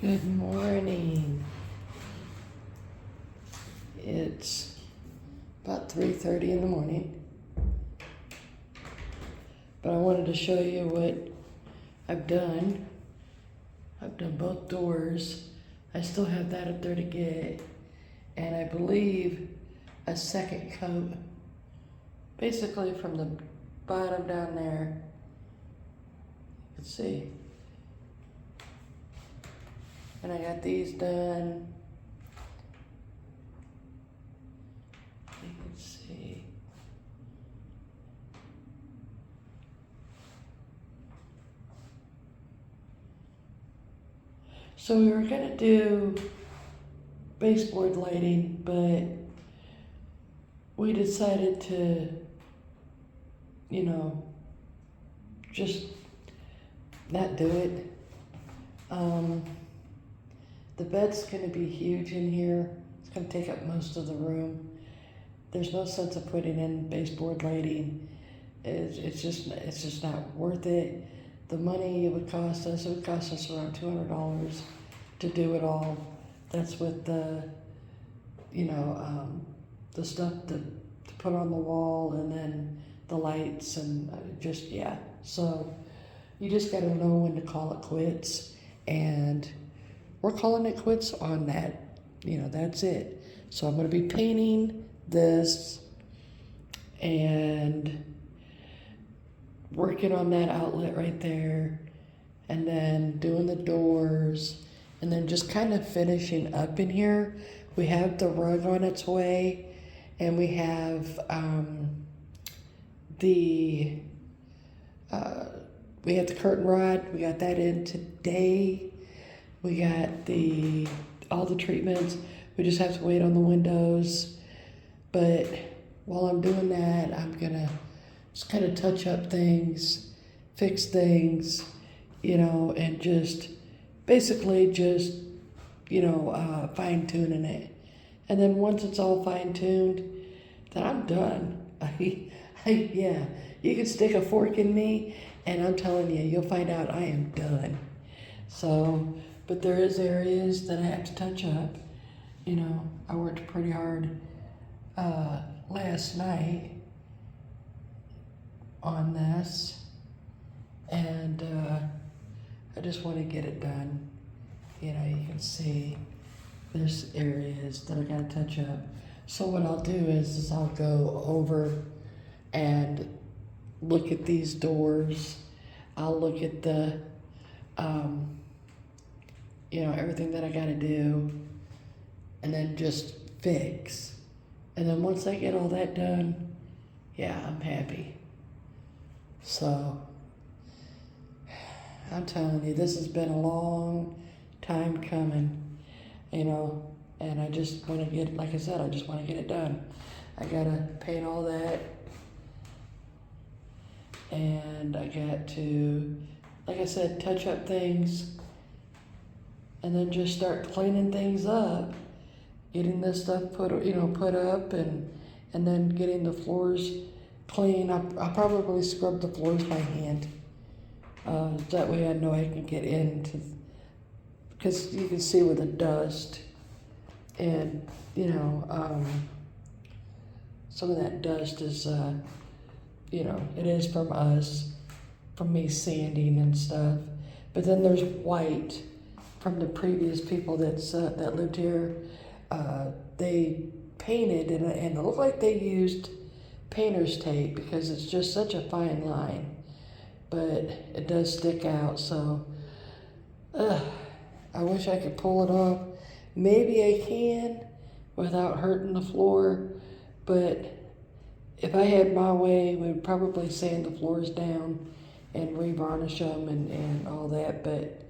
Good morning. It's about 3:30 in the morning, but I wanted to show you what I've done. I've done both doors. I still have that up there to get, and I believe a second coat, basically from the bottom down there. You can see. And I got these done. You can see. So we were gonna do baseboard lighting, but we decided to, just not do it. The bed's gonna be huge in here. It's gonna take up most of the room. There's no sense of putting in baseboard lighting. It's just not worth it. The money it would cost us around $200 to do it all. That's with the stuff to put on the wall, and then the lights, and So you just gotta know when to call it quits, and we're calling it quits on that. That's it. So I'm gonna be painting this and working on that outlet right there, and then doing the doors, and then just kind of finishing up in here. We have the rug on its way, and we have the curtain rod. We got that in today. We got all the treatments. We just have to wait on the windows. But while I'm doing that, I'm gonna just kind of touch up things, fix things, and just basically fine tuning it. And then once it's all fine tuned, then I'm done. Yeah, you can stick a fork in me, and I'm telling you, you'll find out I am done. So, but there is areas that I have to touch up. I worked pretty hard last night on this, and I just want to get it done. You can see there's areas that I gotta touch up. So what I'll do is I'll go over and look at these doors. I'll look at the everything that I gotta do, and then just fix. And then once I get all that done, I'm happy. So I'm telling you, this has been a long time coming, and I just want to get, like I said, I just want to get it done. I gotta paint all that, and I got to, like I said, touch up things, and then just start cleaning things up, getting this stuff put up, and then getting the floors clean. I'll probably scrub the floors by hand. That way I know I can get into, because you can see with the dust, and some of that dust is it is from me sanding and stuff. But then there's white from the previous people that lived here. They painted, and it looked like they used painter's tape, because it's just such a fine line, but it does stick out. So I wish I could pull it off. Maybe I can without hurting the floor, but if I had my way, we'd probably sand the floors down and revarnish them and all that. But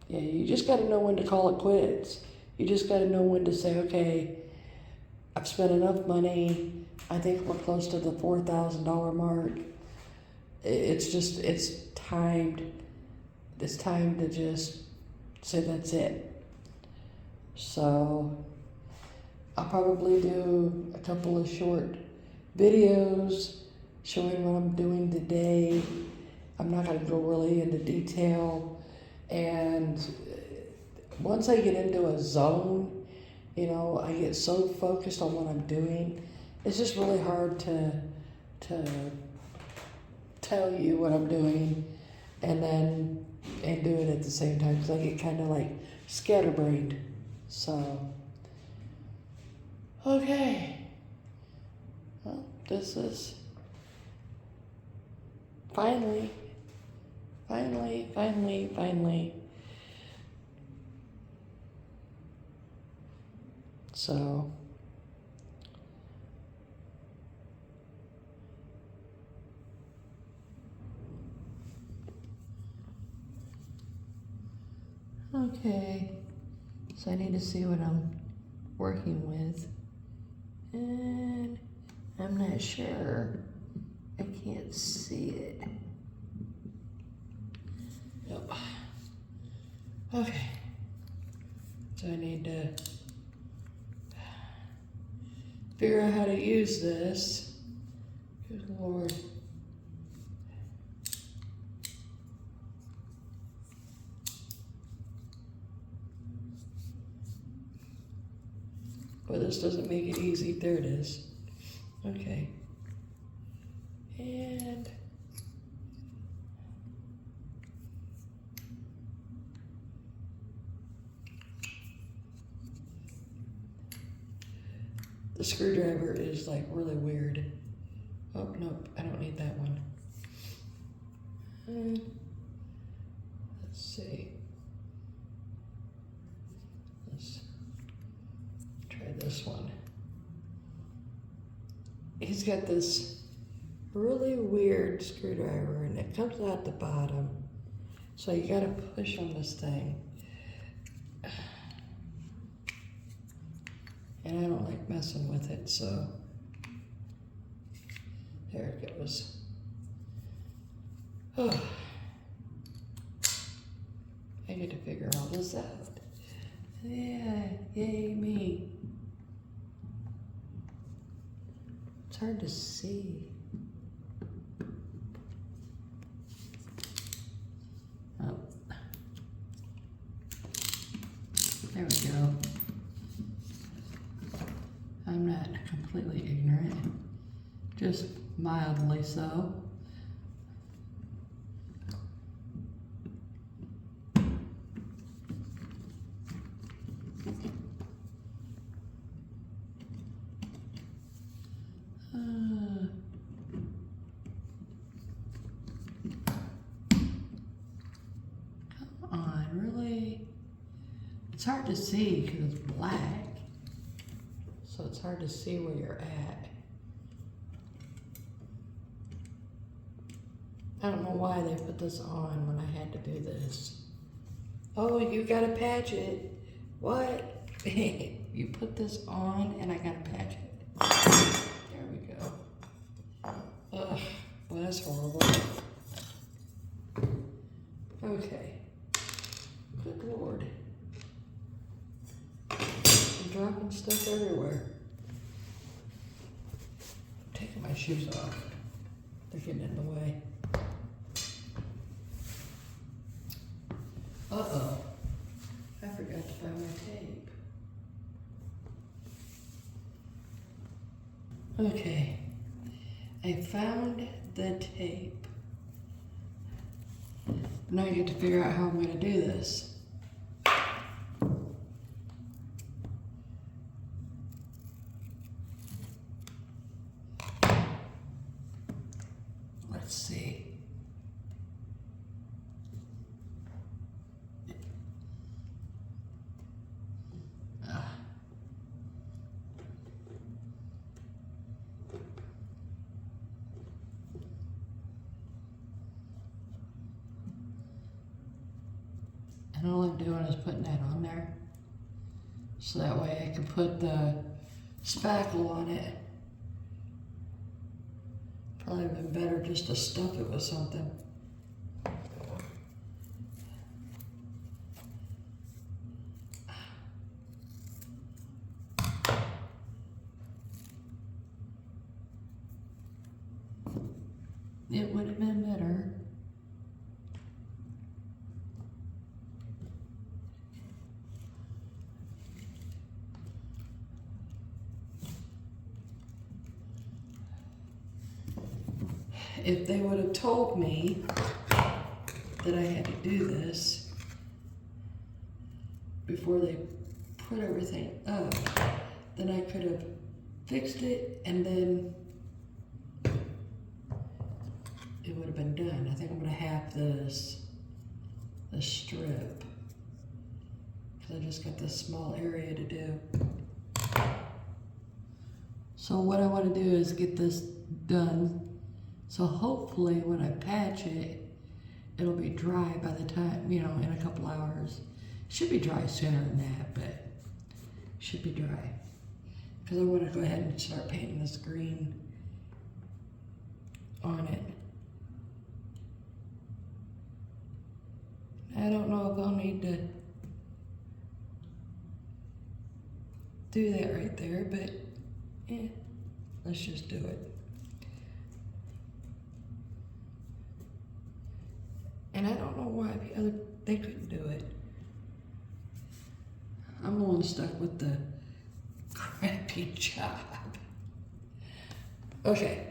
yeah, you just got to know when to call it quits. You just got to know when to say, okay, I've spent enough money. I think we're close to the $4,000 mark. It's timed. It's time to just say that's it. So I'll probably do a couple of short videos showing what I'm doing today. I'm not going to go really into detail, and once I get into a zone, you know, I get so focused on what I'm doing. It's just really hard to tell you what I'm doing and do it at the same time, because I get kind of like scatterbrained. So, okay. Well, this is finally. So, okay. So I need to see what I'm working with. And I'm not sure. I can't see it. Nope. Okay. So I need to figure out how to use this. Good Lord. Well, this doesn't make it easy. There it is. Okay. And the screwdriver is like really weird. Oh, nope, I don't need that one. Let's see. Let's try this one. He's got this really weird screwdriver and it comes out the bottom. So you gotta push on this thing. And I don't like messing with it, so there it goes. Oh. I need to figure all this out. Yeah, yay me. It's hard to see. Oh. There we go. I'm not completely ignorant, just mildly so. Come on, really? It's hard to see because it's black. So it's hard to see where you're at. I don't know why they put this on when I had to do this. Oh, you gotta patch it. What? You put this on and I gotta patch it. There we go. Ugh, well that's horrible. Okay. Good Lord. I'm dropping stuff everywhere. Taking my shoes off. They're getting in the way. Uh-oh. I forgot to buy my tape. Okay. I found the tape. Now I get to figure out how I'm going to do this. Let's see. And all I'm doing is putting that on there. So that way I can put the spackle on it. Probably been better just to stuff it with something. It would have been better. if they would have told me that I had to do this before they put everything up, then I could have fixed it and then it would have been done. I think I'm gonna have this strip, because I just got this small area to do. So what I want to do is get this done, so hopefully when I patch it, it'll be dry by the time, you know, in a couple hours. It should be dry sooner than that, but it should be dry. Because I want to go ahead and start painting this green on it. I don't know if I'll need to do that right there, but yeah, let's just do it. And I don't know why they couldn't do it. I'm the one stuck with the crappy job. Okay,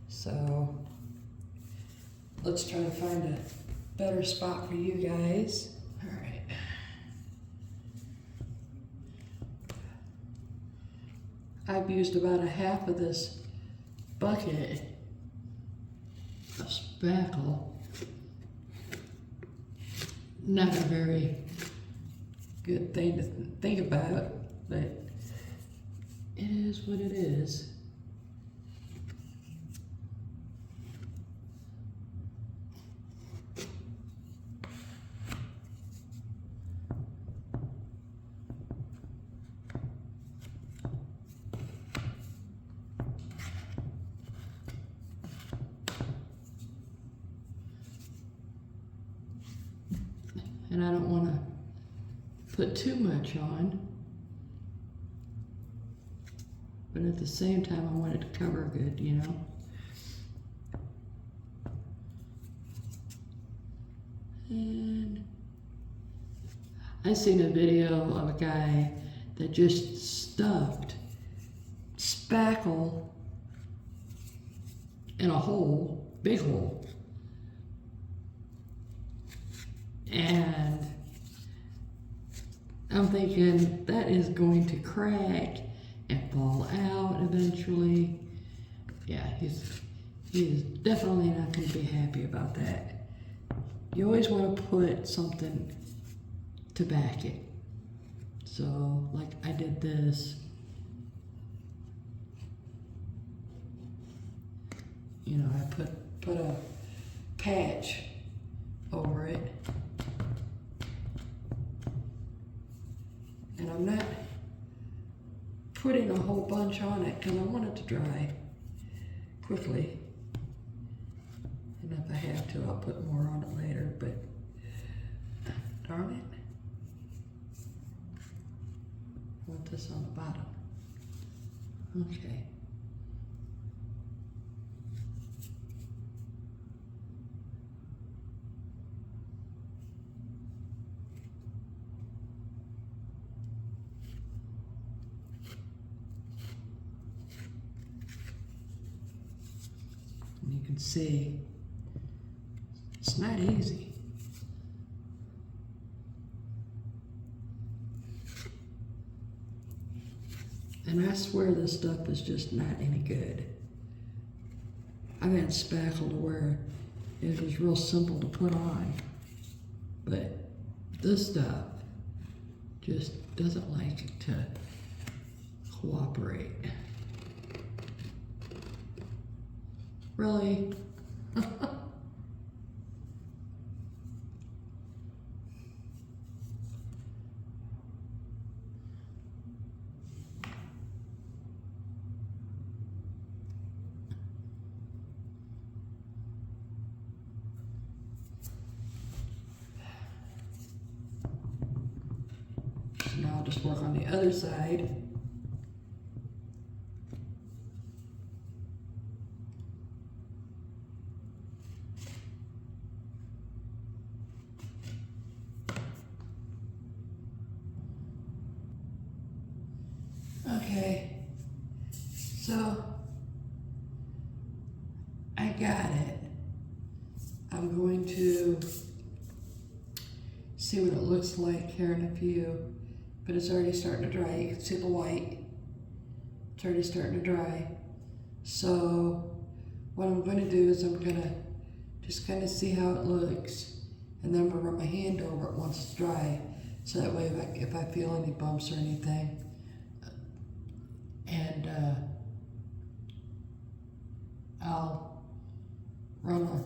so let's try to find a better spot for you guys. All right. I've used about a half of this bucket of spackle. Not a very good thing to think about, but it is what it is. And I don't want to put too much on, but at the same time I want it to cover good, you know. And I seen a video of a guy that just stuffed spackle in a hole, big hole. And I'm thinking that is going to crack and fall out eventually. Yeah, he's definitely not going to be happy about that. You always want to put something to back it. So, like I did this. You know, I put a patch over it. And I'm not putting a whole bunch on it because I want it to dry quickly. And if I have to, I'll put more on it later, but darn it. I want this on the bottom. Okay. You can see it's not easy. And I swear this stuff is just not any good. I've had spackle to where it was real simple to put on, but this stuff just doesn't like to cooperate. Really? Now I'll just work on the other side. Okay, so I got I'm going to see what it looks like here in a few, but it's already starting to dry. You can see the white. It's already starting to dry. So what I'm going to do is I'm going to just kind of see how it looks, and then I'm going to run my hand over it once it's dry, so that way if I feel any bumps or anything, and I'll run a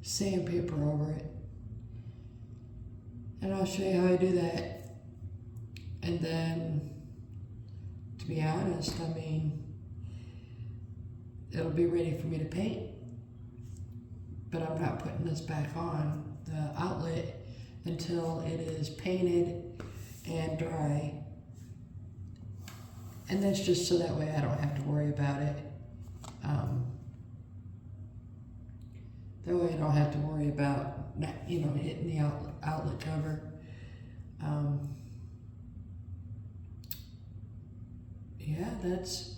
sandpaper over it, and I'll show you how I do that. And then, to be honest, I mean, it'll be ready for me to paint, but I'm not putting this back on the outlet until it is painted and dry. And that's just so that way I don't have to worry about it. That way I don't have to worry about not, hitting the outlet cover. Yeah, that's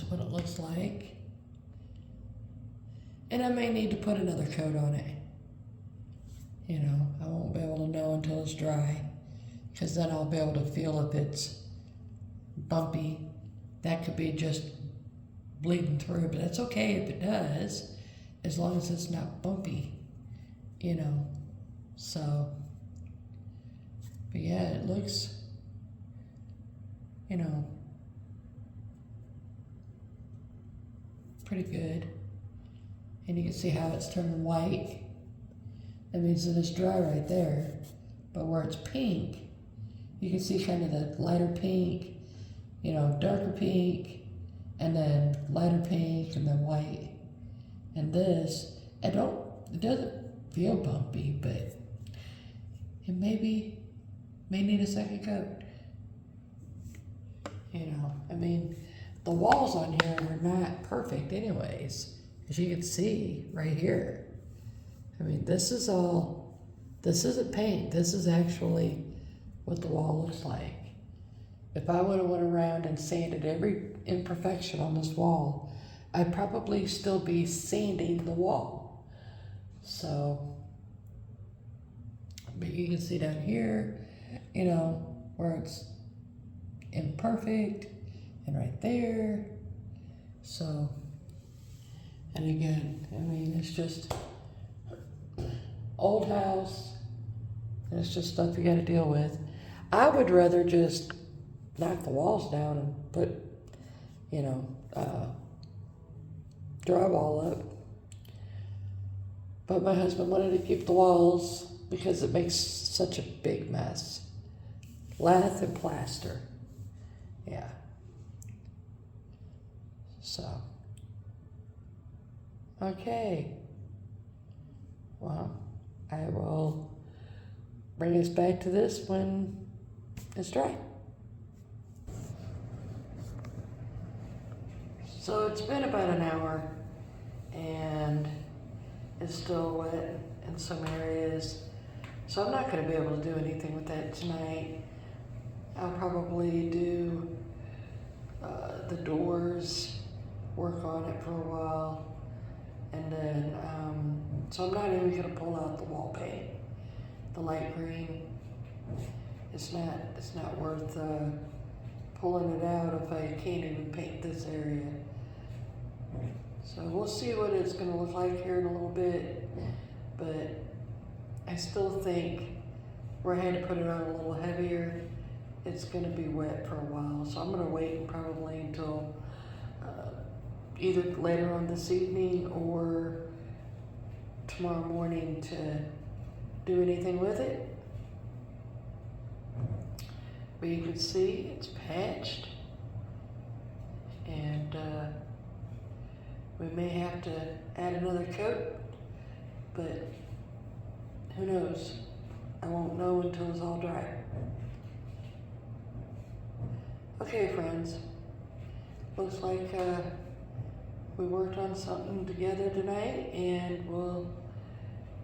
what it looks like. And I may need to put another coat on it. I won't be able to know until it's dry, because then I'll be able to feel if it's bumpy. That could be just bleeding through, but that's okay if it does, as long as it's not bumpy, So, but yeah, it looks, pretty good. And you can see how it's turning white. That means that it's dry right there. But where it's pink, you can see kind of the lighter pink, darker pink, and then lighter pink, and then white. And this, it doesn't feel bumpy, but it may need a second coat. I mean, the walls on here are not perfect anyways, as you can see right here. I mean, this isn't paint. This is actually what the wall looks like. If I would have went around and sanded every imperfection on this wall, I'd probably still be sanding the wall. So, but you can see down here, where it's imperfect, and right there. So, and again, I mean, it's just old house, and it's just stuff you gotta deal with. I would rather just knock the walls down and put, drywall up. But my husband wanted to keep the walls because it makes such a big mess. Lath and plaster. Yeah. So. Okay. Well, I will bring us back to this when it's dry. So it's been about an hour, and it's still wet in some areas. So I'm not going to be able to do anything with that tonight. I'll probably do the doors, work on it for a while, and then, so I'm not even going to pull out the wall paint, the light green. It's not worth pulling it out if I can't even paint this area. So we'll see what it's going to look like here in a little bit, but I still think where I had to put it on a little heavier, it's going to be wet for a while. So I'm going to wait probably until either later on this evening or tomorrow morning to do anything with it. But you can see it's patched, and we may have to add another coat, but who knows? I won't know until it's all dry. Okay, friends, looks like we worked on something together tonight, and we'll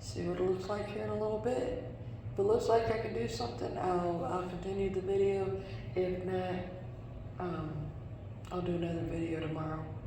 see what it looks like here in a little bit. If it looks like I can do something, I'll continue the video. If not, I'll do another video tomorrow.